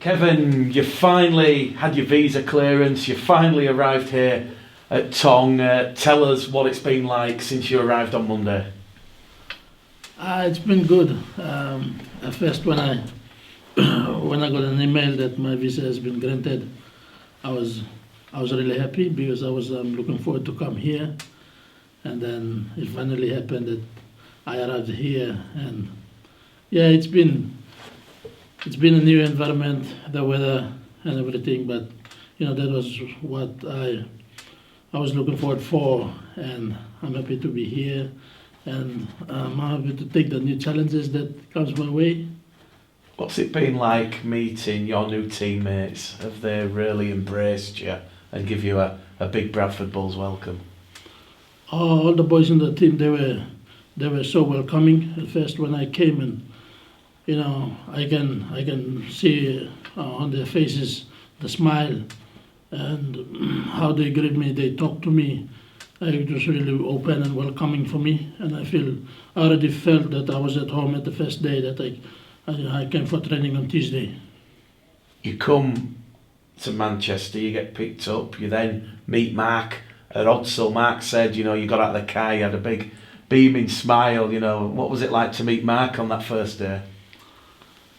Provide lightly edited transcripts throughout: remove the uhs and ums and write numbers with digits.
Keven, you finally had your visa clearance, you finally arrived here at Tong. Tell us what it's been like since you arrived on Monday. It's been good. At first, when I when I got an email that my visa has been granted, I was really happy because I was looking forward to come here, and then it finally happened that I arrived here, and yeah, it's been a new environment, the weather and everything, but that was what I was looking forward for, and I'm happy to be here, and I'm happy to take the new challenges that comes my way. What's it been like meeting your new teammates? Have they really embraced you and give you a big Bradford Bulls welcome? All the boys in the team, they were so welcoming. At first, when I came, and I can see on their faces the smile and how they greet me, they talk to me. It was really open and welcoming for me, and I already felt that I was at home at the first day that I came for training on Tuesday. You come to Manchester, you get picked up, you then meet Mark at Odsel. Mark said, you got out of the car, you had a big beaming smile. What was it like to meet Mark on that first day?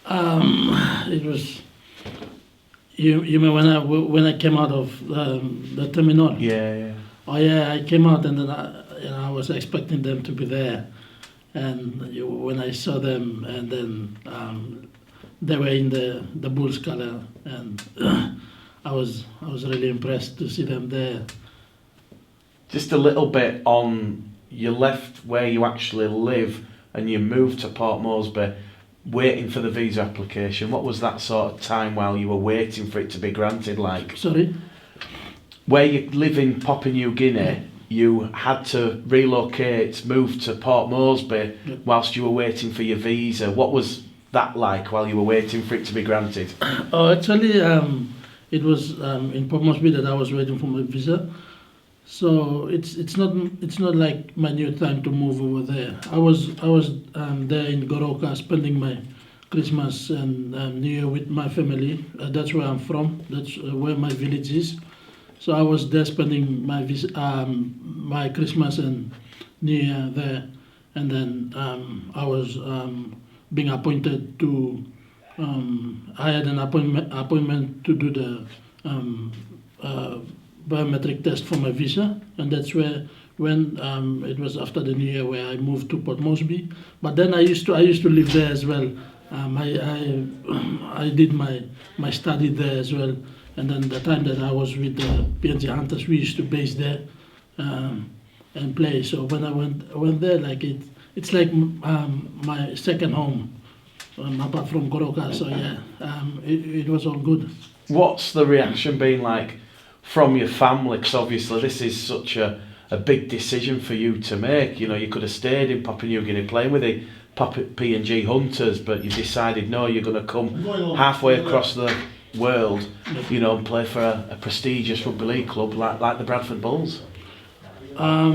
It was, you mean when I came out of the terminal? Yeah. Oh yeah, I came out, and then I was expecting them to be there, and when I saw them, and then they were in the Bulls color, and I was really impressed to see them there. Just a little bit on, you left where you actually live and you moved to Port Moresby, waiting for the visa application. What was that sort of time while you were waiting for it to be granted like? Sorry? Where you live in Papua New Guinea, you had to relocate, move to Port Moresby whilst you were waiting for your visa. What was that like while you were waiting for it to be granted? Oh, actually, it was in Port Moresby that I was waiting for my visa. So it's not like my new time to move over there. I was there in Goroka spending my Christmas and New Year with my family. That's where I'm from. That's where my village is. So I was there spending my Christmas and New Year there, and then I was being appointed to. I had an appointment to do the biometric test for my visa, and that's when it was after the New Year where I moved to Port Moresby. But then I used to live there as well. I did my study there as well. And then the time that I was with the PNG Hunters, we used to base there and play. So when I went there, like it's like my second home, apart from Goroka. So yeah, it was all good. What's the reaction been like from your family? Because obviously this is such a big decision for you to make. You could have stayed in Papua New Guinea playing with the PNG Hunters, but you decided no, you're going to come halfway across the world, and play for a prestigious rugby league club like the Bradford Bulls. All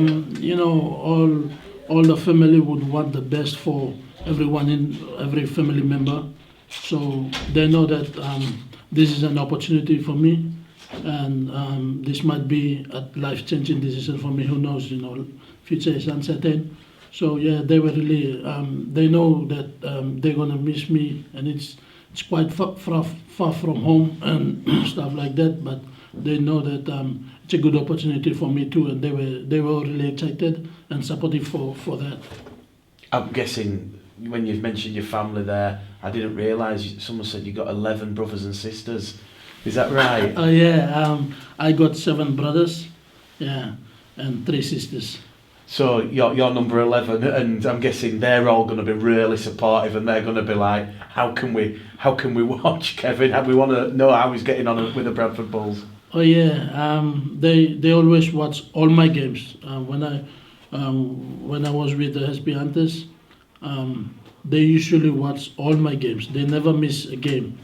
the family would want the best for every family member. So they know that this is an opportunity for me, and this might be a life-changing decision for me. Who knows? Future is uncertain. So yeah, they were really. They know that they're gonna miss me, and it's quite far from home and stuff like that. But they know that it's a good opportunity for me too, and they were really excited and supportive for that. I'm guessing when you've mentioned your family there, I didn't realise someone said you got 11 brothers and sisters. Is that right? Oh yeah, I got 7 brothers, yeah, and 3 sisters. So you're number 11, and I'm guessing they're all going to be really supportive, and they're going to be like, how can we watch Keven? We want to know how he's getting on with the Bradford Bulls. Oh yeah, they always watch all my games. When I was with the SB Hunters, they usually watch all my games. They never miss a game,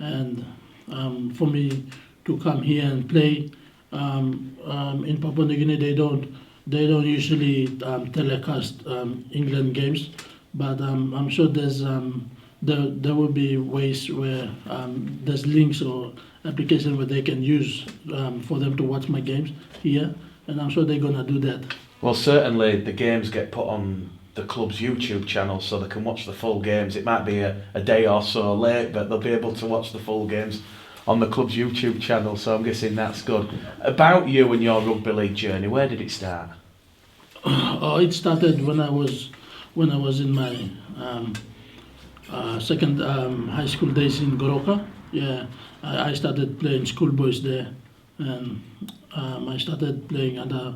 and for me to come here and play in Papua New Guinea, they don't telecast England games, but I'm sure there's there will be ways where there's links or application where they can use for them to watch my games here, and I'm sure they're gonna do that. Well, certainly the games get put on the club's YouTube channel so they can watch the full games. It might be a day or so late, but they'll be able to watch the full games on the club's YouTube channel, so I'm guessing that's good. About you and your rugby league journey, where did it start? It started when I was in my second high school days in Goroka. Yeah, I started playing schoolboys there, and I started playing under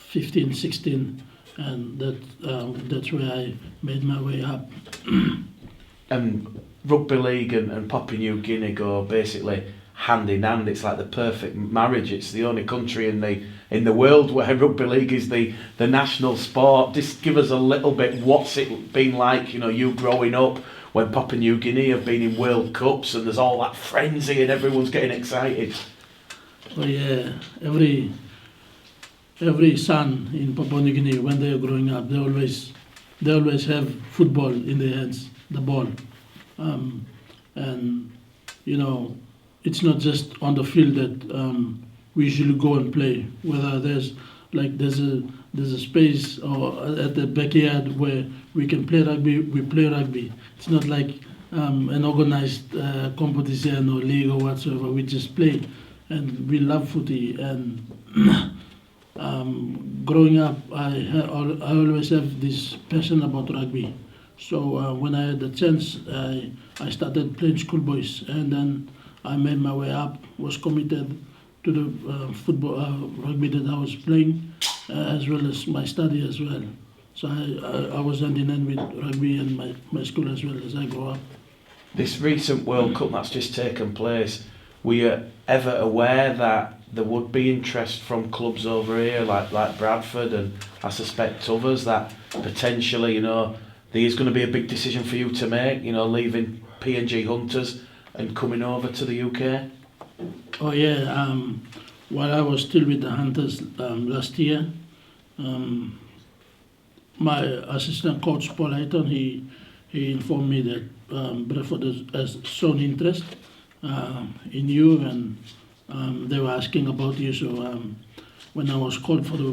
15, 16, and that's where I made my way up. And rugby league and Papua New Guinea go basically hand in hand. It's like the perfect marriage. It's the only country in the world where rugby league is the national sport. Just give us a little bit, what's it been like, you growing up when Papua New Guinea have been in World Cups and there's all that frenzy and everyone's getting excited? Oh yeah, every son in Papua New Guinea, when they are growing up, they always have football in their hands, the ball, and it's not just on the field that we usually go and play. Whether there's a space or at the backyard where we can play rugby, we play rugby. It's not like an organized competition or league or whatsoever. We just play, and we love footy. And growing up, I always have this passion about rugby. So when I had the chance, I started playing schoolboys, and then I made my way up, was committed to the football, rugby that I was playing, as well as my study as well. So I was hand in hand with rugby and my school as well as I grew up. This recent World Cup that's just taken place, were you ever aware that there would be interest from clubs over here, like Bradford and I suspect others, that potentially, there is going to be a big decision for you to make, leaving P&G Hunters and coming over to the UK? Oh yeah, while I was still with the Hunters last year, my assistant coach Paul Hayton, he informed me that Bradford has shown interest in you, and they were asking about you. So when I was called for the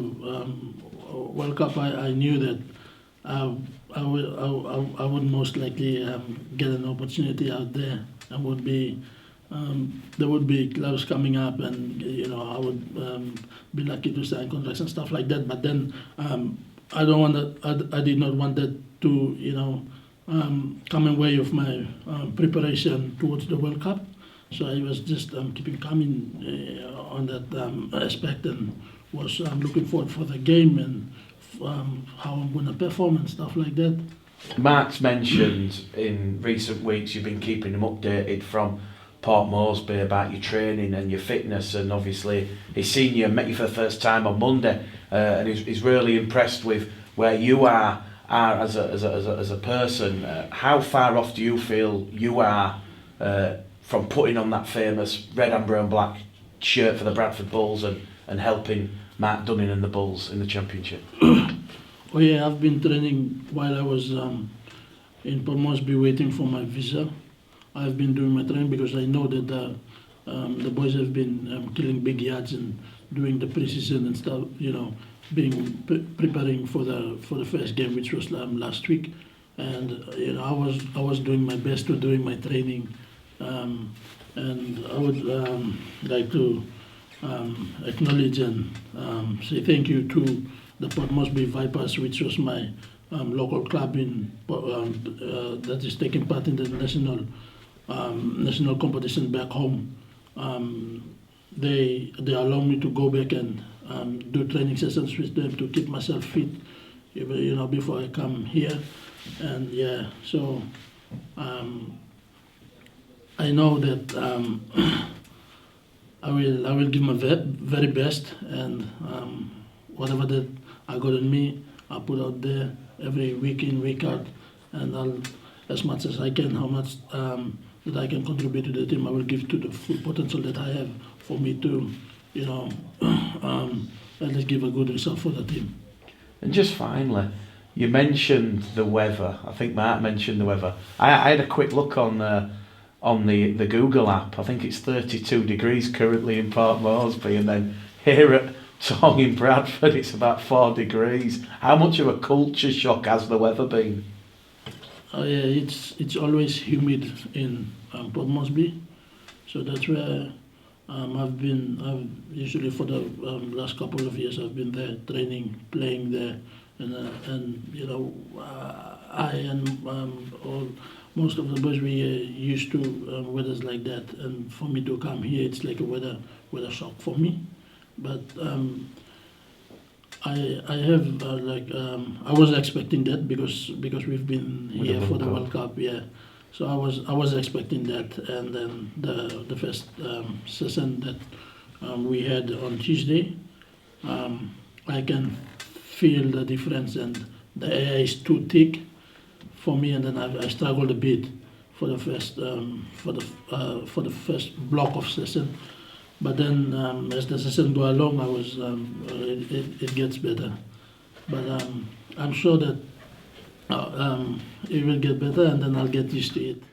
World Cup, I knew that I would most likely get an opportunity out there, and would be there would be clubs coming up, and I would be lucky to sign contracts and stuff like that. But then I don't want that. I did not want that to come in way of my preparation towards the World Cup. So I was just keeping coming on that aspect, and was looking forward for the game and how I'm going to perform and stuff like that. Mark's mentioned in recent weeks you've been keeping him updated from Port Moresby about your training and your fitness, and obviously he's seen you and met you for the first time on Monday, and he's really impressed with where you are as a person. How far off do you feel you are from putting on that famous red, amber and black shirt for the Bradford Bulls and helping Mark Dunning and the Bulls in the Championship? Oh yeah, I've been training while I was in Port Moresby waiting for my visa. I've been doing my training because I know that the boys have been killing big yards and doing the preseason and stuff, preparing for the first game, which was last week. And I was doing my best to doing my training, and I would like to acknowledge and say thank you to the Port Moresby Vipers, which was my local club that is taking part in the national competition back home. They allow me to go back and do training sessions with them to keep myself fit, before I come here. And yeah, so I know that I will give my very best, and whatever that I got in me, I put out there every week in, week out, and I'll, as much as I can, how much that I can contribute to the team, I will give to the full potential that I have for me to, at least give a good result for the team. And just finally, You mentioned the weather. I think Mark mentioned the weather. I had a quick look on the Google app. I think it's 32 degrees currently in Port Moresby, and then here at Tong in Bradford it's about 4 degrees. How much of a culture shock has the weather been? Yeah, it's always humid in Port Moresby, so that's where I've usually for the last couple of years I've been there training, playing there, and you know I and most of the boys we used to weathers like that, and for me to come here it's like a weather shock for me, but I have I was expecting that because we've been With the here for World the Cup. World Cup, yeah. So I was expecting that, and then the first session that we had on Tuesday, I can feel the difference, and the air is too thick for me, and then I struggled a bit for the first block of session. But then as the session go along, it gets better. But I'm sure that it will get better, and then I'll get used to it.